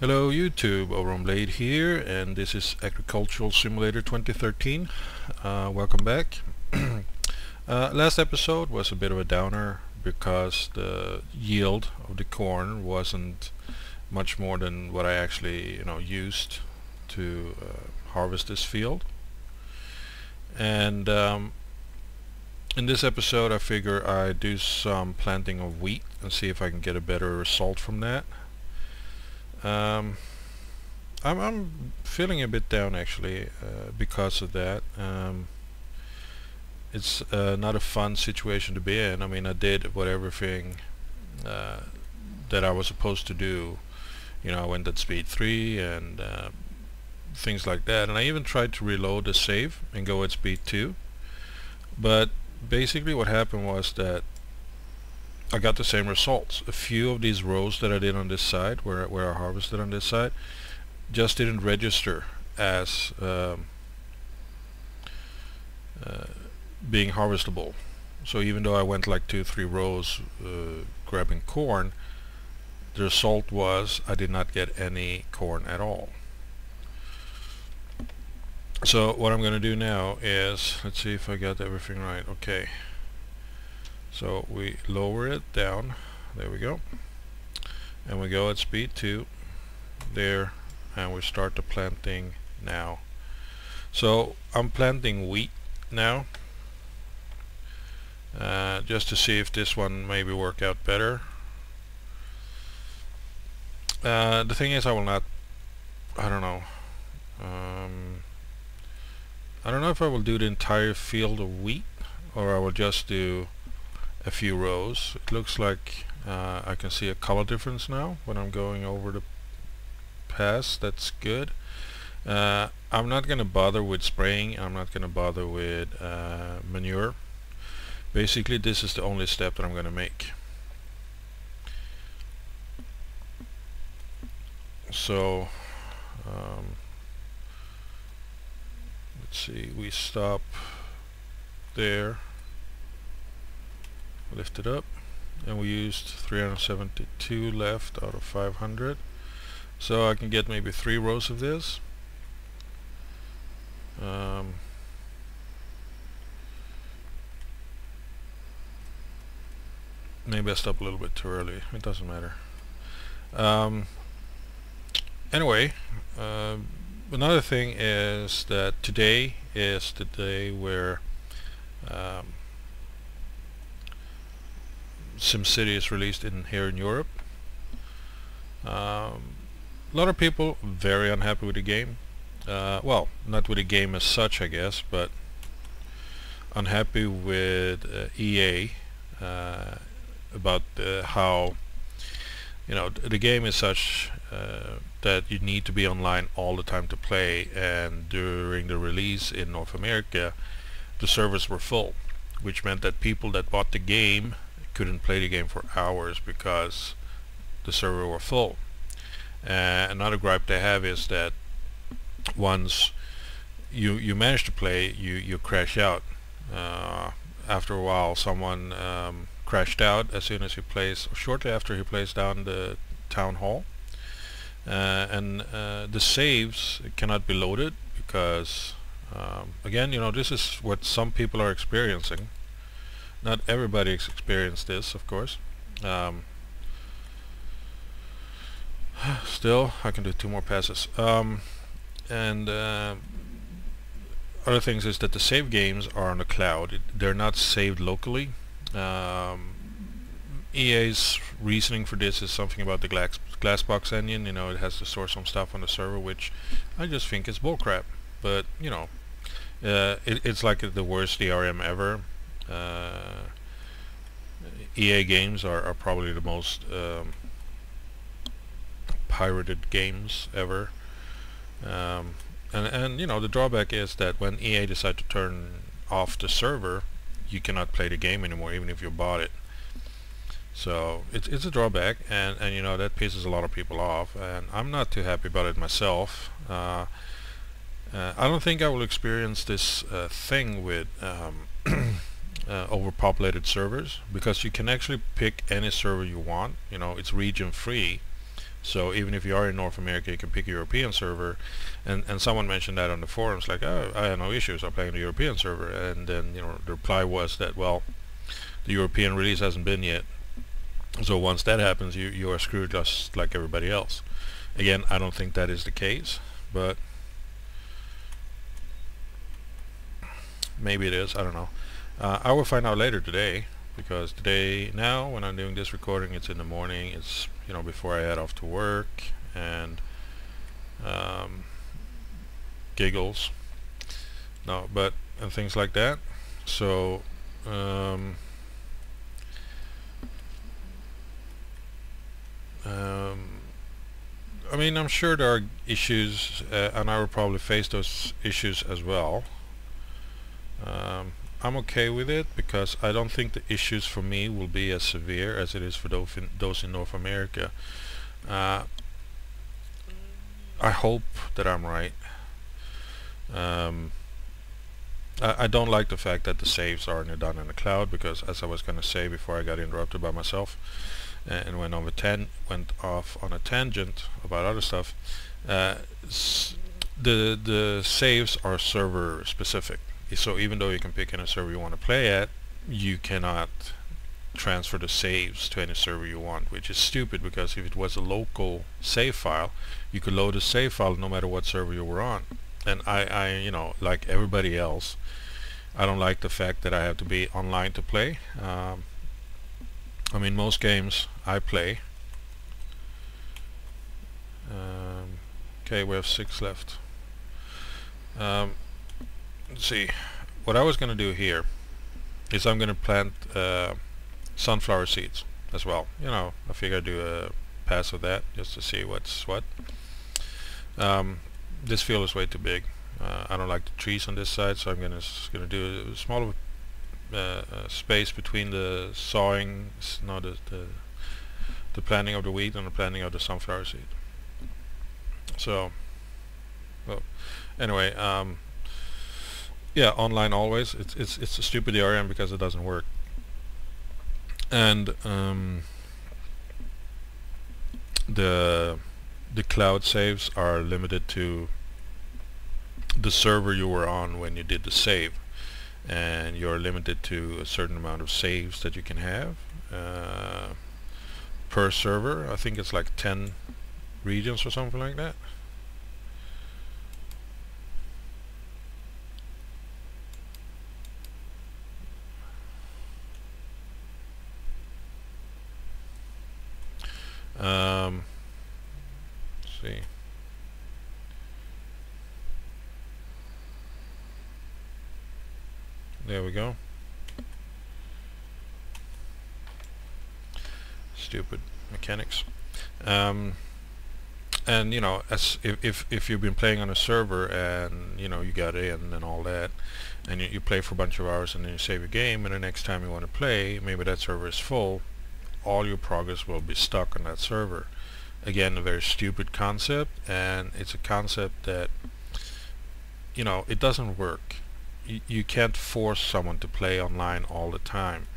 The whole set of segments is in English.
Hello YouTube, Blade here, and this is Agricultural Simulator 2013. Welcome back. Last episode was a bit of a downer because the yield of the corn wasn't much more than what I actually used to harvest this field. And in this episode I figure I do some planting of wheat and see if I can get a better result from that. I'm feeling a bit down actually because of that. It's not a fun situation to be in. I mean, I did everything that I was supposed to do. I went at speed 3 and things like that, and I even tried to reload the save and go at speed 2, but basically what happened was that I got the same results. A few of these rows that I did on this side, where I harvested on this side, just didn't register as being harvestable. So even though I went like 2-3 rows grabbing corn, the result was I did not get any corn at all. So what I'm going to do now is, let's see if I got everything right. Okay. So we lower it down, there we go, and we go at speed 2 there, and we start the planting now. So I'm planting wheat now, just to see if this one maybe work out better. The thing is, I don't know if I will do the entire field of wheat or I will just do a few rows. It looks like I can see a color difference now when I'm going over the pass. That's good. I'm not going to bother with spraying. I'm not going to bother with manure. Basically, this is the only step that I'm going to make. So let's see, we stop there, lift it up, and we used 372 left out of 500, so I can get maybe 3 rows of this. Maybe I stopped a little bit too early, it doesn't matter. Anyway, another thing is that today is the day where SimCity is released here in Europe. A lot of people very unhappy with the game. Well, not with the game as such, I guess, but unhappy with EA about how the game is such that you need to be online all the time to play, and during the release in North America the servers were full, which meant that people that bought the game couldn't play the game for hours because the server were full. Another gripe they have is that once you manage to play, you crash out. After a while someone crashed out as soon as he plays, or shortly after he plays down the town hall, and the saves cannot be loaded because again, this is what some people are experiencing. Not everybody has experienced this, of course. Still, I can do 2 more passes. And other things is that the save games are on the cloud. They're not saved locally. EA's reasoning for this is something about the Glassbox engine. It has to store some stuff on the server, which I just think is bullcrap. But it's like the worst DRM ever. EA games are probably the most pirated games ever. And the drawback is that when EA decide to turn off the server, you cannot play the game anymore, even if you bought it. So it's a drawback, and that pisses a lot of people off, and I'm not too happy about it myself. I don't think I will experience this thing with overpopulated servers, because you can actually pick any server you want. It's region free, So even if you are in North America, you can pick a European server. And someone mentioned that on the forums, like, oh, I have no issues, I'm playing the European server. And then, you know, the reply was that, well, the European release hasn't been yet. So once that happens, you are screwed just like everybody else. Again, I don't think that is the case, but maybe it is, I don't know. I will find out later today, because today, now when I'm doing this recording, it's in the morning, it's, you know, before I head off to work, and giggles, no, but, and things like that. So I mean, I'm sure there are issues, and I will probably face those issues as well. I'm okay with it, because I don't think the issues for me will be as severe as it is for those in North America. I hope that I'm right. I don't like the fact that the saves aren't done in the cloud, because, as I was going to say before I got interrupted by myself and went off on a tangent about other stuff, the saves are server specific. So even though you can pick any server you want to play at, you cannot transfer the saves to any server you want, which is stupid, because if it was a local save file, you could load a save file no matter what server you were on. And I you know, like everybody else, I don't like the fact that I have to be online to play. I mean, most games I play. Okay, we have 6 left. Let's see. What I was going to do here is I'm going to plant sunflower seeds as well. You know, I figure I'd do a pass of that just to see what's what. This field is way too big. I don't like the trees on this side, so I'm gonna do a small space between the sowing, no, the planting of the wheat and the planting of the sunflower seed. So, well, anyway, yeah, online always. It's a stupid DRM because it doesn't work. And the cloud saves are limited to the server you were on when you did the save, and you're limited to a certain amount of saves that you can have per server. I think it's like 10 regions or something like that. Let's see. There we go. Stupid mechanics. And you know, as if you've been playing on a server and you know you got in and all that, and you play for a bunch of hours and then you save your game, and the next time you want to play, maybe that server is full, all your progress will be stuck on that server. Again, a very stupid concept, and it's a concept that, you know, it doesn't work. You can't force someone to play online all the time.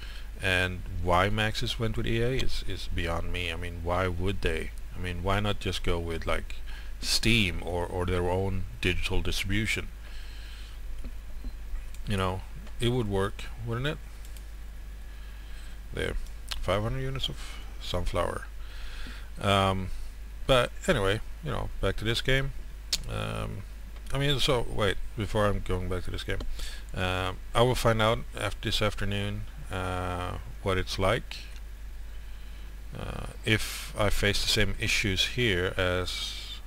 And why Maxis went with EA is beyond me. I mean, why would they? I mean, why not just go with like Steam or their own digital distribution? You know, it would work, wouldn't it? There, 500 units of sunflower. But anyway, you know, back to this game. I mean, so wait, before I'm going back to this game, I will find out after this afternoon what it's like, if I face the same issues here as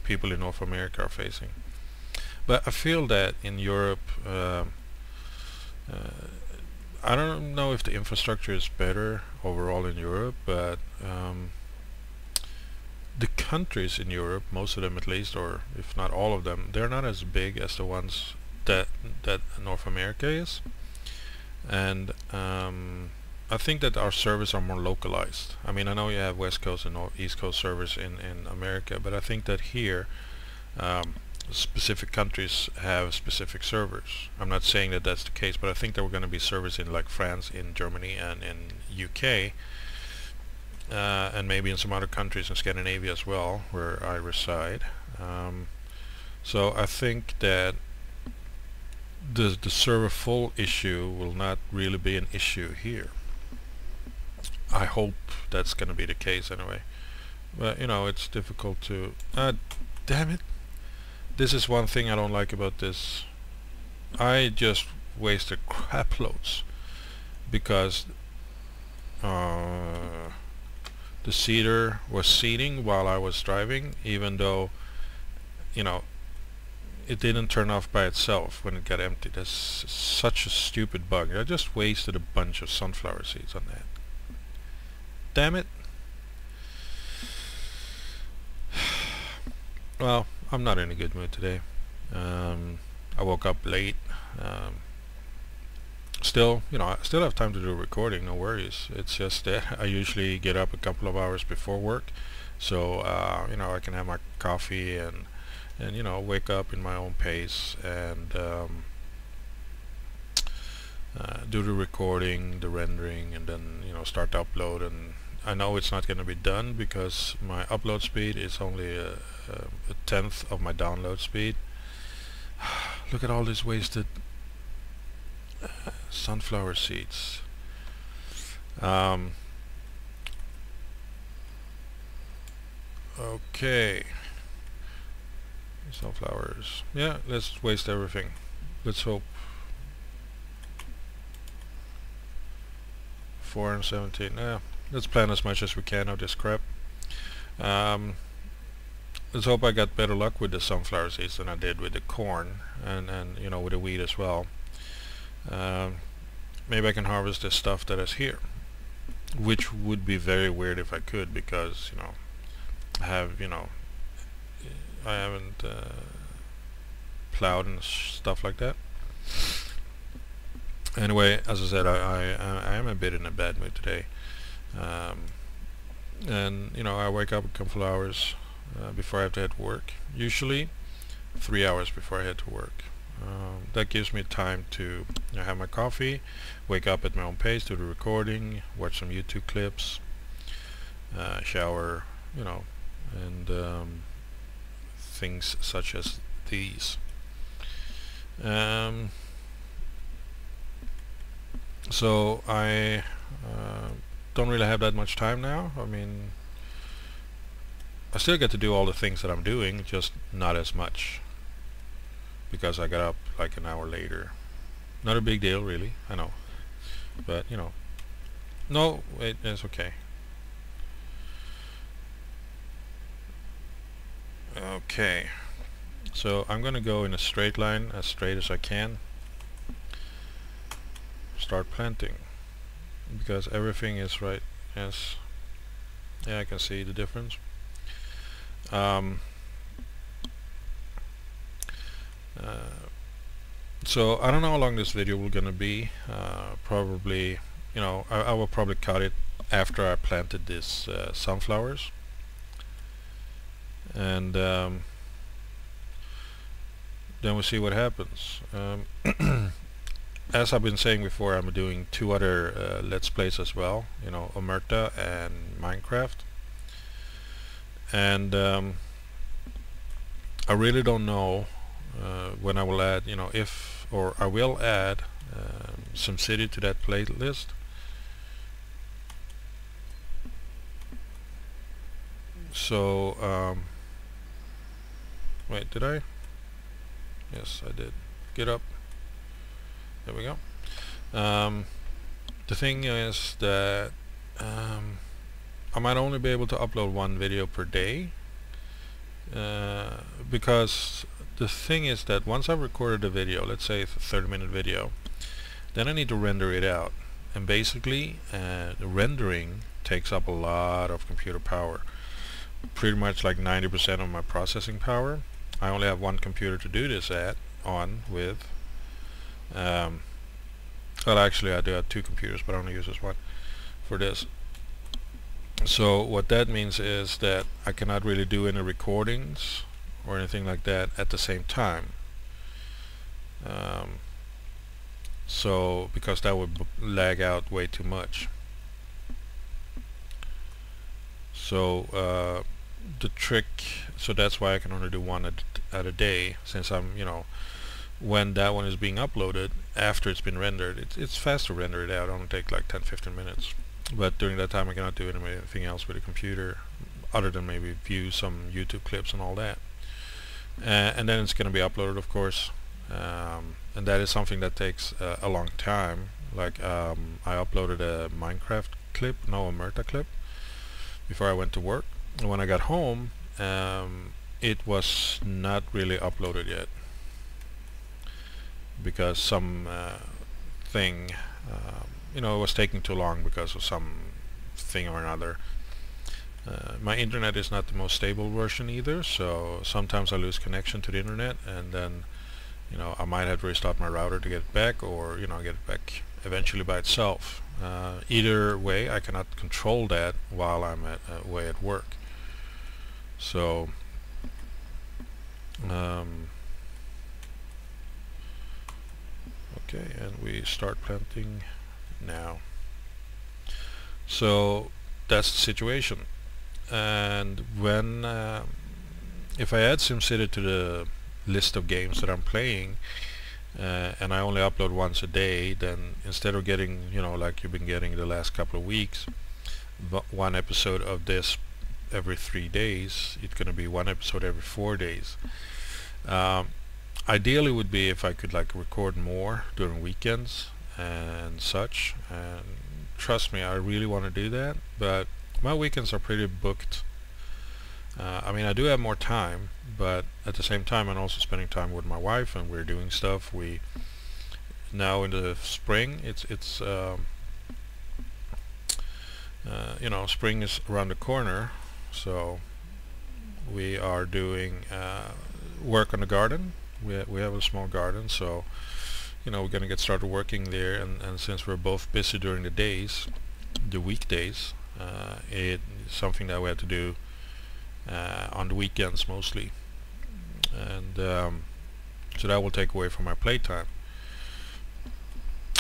people in North America are facing. But I feel that in Europe, I don't know if the infrastructure is better overall in Europe, but the countries in Europe, most of them at least, or if not all of them, they're not as big as the ones that North America is. And I think that our servers are more localized. I mean, I know you have West Coast and East Coast servers in America, but I think that here specific countries have specific servers. I'm not saying that that's the case, but I think there were going to be servers in like France, in Germany, and in UK and maybe in some other countries in Scandinavia as well, where I reside. So I think that the server full issue will not really be an issue here. I hope that's going to be the case anyway. But you know, it's difficult to... damn it! This is one thing I don't like about this. I just wasted crap loads because the seater was seating while I was driving, even though, you know, it didn't turn off by itself when it got empty. That's such a stupid bug. I just wasted a bunch of sunflower seeds on that. Damn it. Well, I'm not in a good mood today. I woke up late. Still, you know, I still have time to do recording, no worries. It's just that I usually get up a couple of hours before work, so you know, I can have my coffee and you know, wake up in my own pace and do the recording, the rendering, and then, you know, start to upload. And I know it's not going to be done because my upload speed is only a tenth of my download speed. Look at all this wasted sunflower seeds. Okay, sunflowers. Yeah, let's waste everything. Let's hope. 417. Yeah, let's plant as much as we can of this crap. Let's hope I got better luck with the sunflower seeds than I did with the corn and you know, with the wheat as well. Maybe I can harvest the stuff that is here, which would be very weird if I could, because, you know, I haven't plowed and stuff like that. Anyway, as I said, I am a bit in a bad mood today, and you know, I wake up a couple hours before I have to head to work. Usually 3 hours before I head to work. That gives me time to, you know, have my coffee, wake up at my own pace, do the recording, watch some YouTube clips, shower, you know, and things such as these. So I don't really have that much time now. I mean, I still get to do all the things that I'm doing, just not as much, because I got up like an hour later. Not a big deal, really, I know, but you know, no, it's okay. Okay, so I'm gonna go in a straight line, as straight as I can. Start planting, because everything is right. Yes, yeah, I can see the difference. So I don't know how long this video will gonna be. Probably, you know, I will probably cut it after I planted these sunflowers, and then we'll see what happens. As I've been saying before, I'm doing 2 other Let's Plays as well, you know, Omerta and Minecraft. And I really don't know when I will add, you know, or I will add SimCity to that playlist. So, wait, did I? Yes, I did. Get up. There we go. The thing is that I might only be able to upload 1 video per day, because the thing is that once I've recorded a video, let's say it's a 30-minute video, then I need to render it out, and basically the rendering takes up a lot of computer power, pretty much like 90% of my processing power. I only have 1 computer to do this with. Well, actually I do have 2 computers, but I only use this one for this. So what that means is that I cannot really do any recordings or anything like that at the same time. So because that would lag out way too much. So the trick, so that's why I can only do one at a day, since I'm, when that one is being uploaded after it's been rendered, it's fast to render it out. It only take like 10-15 minutes, but during that time I cannot do anything else with the computer other than maybe view some YouTube clips and all that. And then it's going to be uploaded, of course, and that is something that takes a long time. Like I uploaded a Minecraft clip, no, a Murta clip, before I went to work, and when I got home, it was not really uploaded yet because some thing, it was taking too long because of some thing or another. My internet is not the most stable version either, so sometimes I lose connection to the internet, and then I might have to restart my router to get it back, or get it back eventually by itself. Either way, I cannot control that while I'm away at work. So okay, and we start planting now. So that's the situation. And when if I add SimCity to the list of games that I'm playing, and I only upload once a day, then instead of getting, like you've been getting the last couple of weeks, one episode of this every 3 days, it's going to be one episode every 4 days. Ideally would be if I could like record more during weekends and such, and trust me, I really want to do that, but my weekends are pretty booked. I mean, I do have more time, but at the same time I'm also spending time with my wife, and we're doing stuff. We now in the spring, it's spring is around the corner, so we are doing work on the garden. We have a small garden, so we're gonna get started working there, and since we're both busy during the weekdays, it's something that we have to do on the weekends mostly, and so that will take away from my playtime.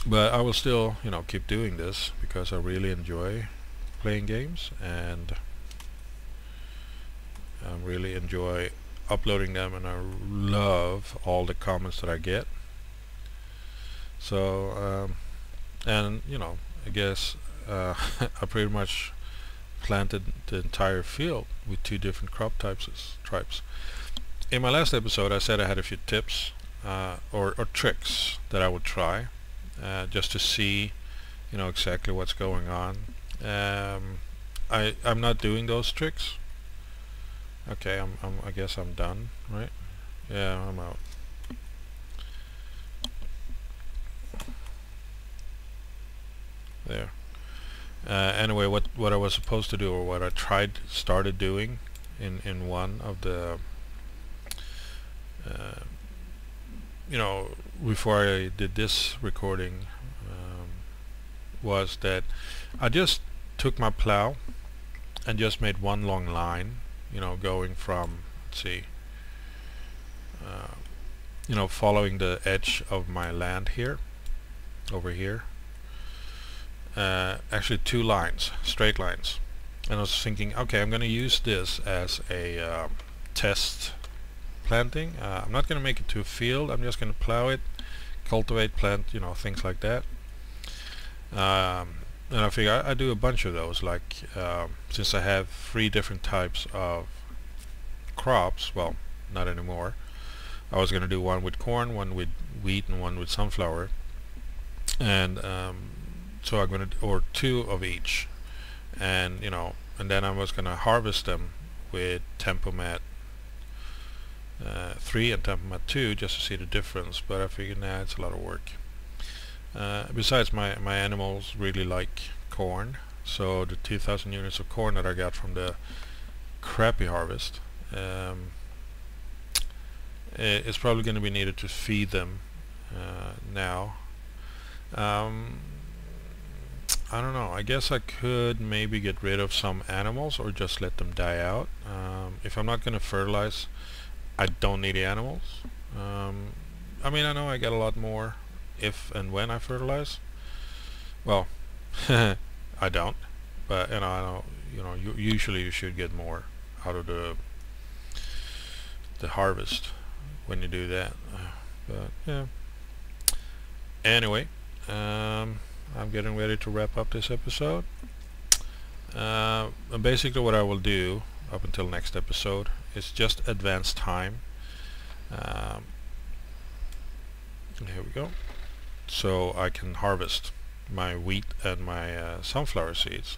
But I will still keep doing this because I really enjoy playing games, and I really enjoy uploading them, and I love all the comments that I get. So and I guess I pretty much planted the entire field with 2 different crop types. In my last episode I said I had a few tips or tricks that I would try just to see exactly what's going on. I'm not doing those tricks. Okay, I guess I'm done, right? Yeah, I'm out. There. Anyway, what I was supposed to do, or what I started doing in one of the before I did this recording, was that I just took my plow and just made one long line, going from, let's see, following the edge of my land here, over here. Actually 2 lines, straight lines, and I was thinking, okay, I'm going to use this as a test planting. I'm not going to make it to a field. I'm just going to plow it, cultivate, plant, things like that. And I figure I do a bunch of those, like since I have 3 different types of crops, well, not anymore. I was going to do one with corn, one with wheat, and one with sunflower, and so I'm going to, or 2 of each, and and then I was going to harvest them with Tempomat 3 and Tempomat 2 just to see the difference, but I figured, nah, it's a lot of work. Besides, my animals really like corn, so the 2,000 units of corn that I got from the crappy harvest, it's probably going to be needed to feed them now. I don't know, I guess I could maybe get rid of some animals or just let them die out. If I'm not going to fertilize, I don't need the animals. I mean, I know I get a lot more if and when I fertilize. Well, I don't, but I know usually you should get more out of the harvest when you do that. But yeah. Anyway, I'm getting ready to wrap up this episode. And basically what I will do up until next episode is just advance time. Here we go. So I can harvest my wheat and my sunflower seeds.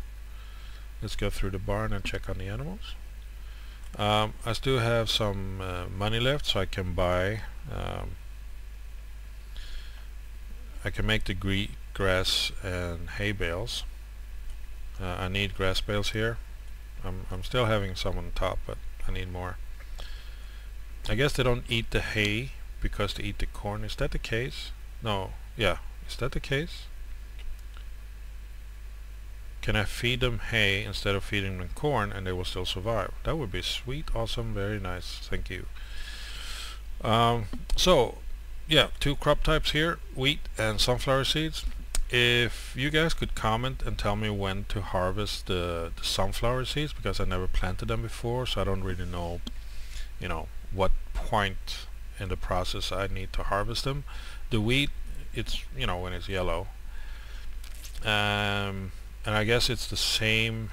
Let's go through the barn and check on the animals. I still have some money left, so I can buy I can make the grass and hay bales. I need grass bales here. I'm still having some on top, but I need more. I guess they don't eat the hay because they eat the corn. Is that the case? No. Yeah. Is that the case? Can I feed them hay instead of feeding them corn and they will still survive? That would be sweet, awesome, very nice. Thank you. So yeah, 2 crop types here, wheat and sunflower seeds. If you guys could comment and tell me when to harvest the sunflower seeds, because I never planted them before, so I don't really know, what point in the process I need to harvest them. The wheat, it's when it's yellow, and I guess it's the same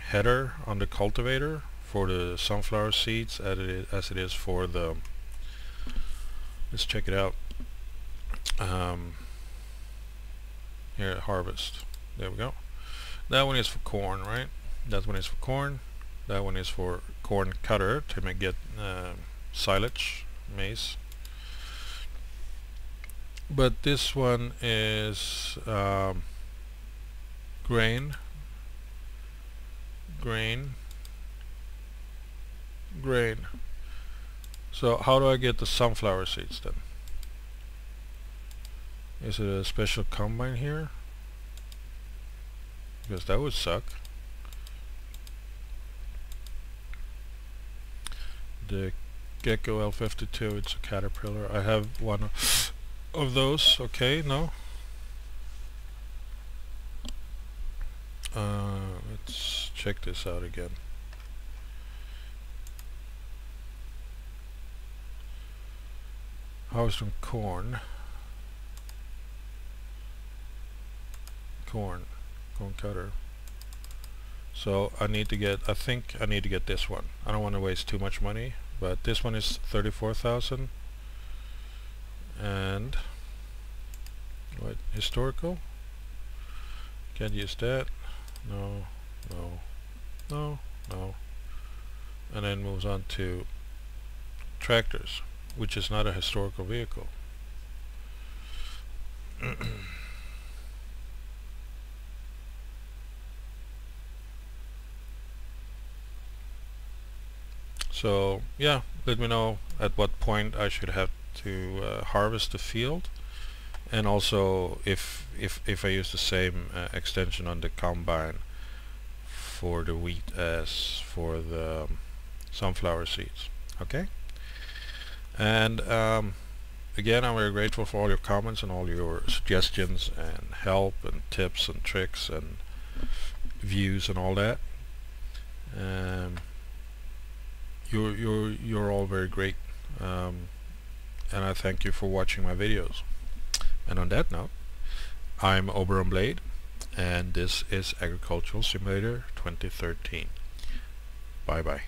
header on the cultivator for the sunflower seeds as it is for the, let's check it out, here, harvest. There we go. That one is for corn, right? That one is for corn. That one is for corn cutter to get silage, maize. But this one is grain. So how do I get the sunflower seeds then? Is it a special combine here? Because that would suck. The Gecko L52, it's a caterpillar. I have one of those. Okay, no. Let's check this out again. Harvesting corn cutter. So I need to get, I think I need to get this one. I don't want to waste too much money, but this one is 34,000. And what, historical? Can't use that. No. And then moves on to tractors, which is not a historical vehicle. So yeah, let me know at what point I should have to harvest the field, and also if I use the same extension on the combine for the wheat as for the sunflower seeds. Okay. And again, I'm very grateful for all your comments and all your suggestions and help and tips and tricks and views and all that. You're all very great, and I thank you for watching my videos. And on that note, I'm Oberon Blade, and this is Agricultural Simulator 2013. Bye bye.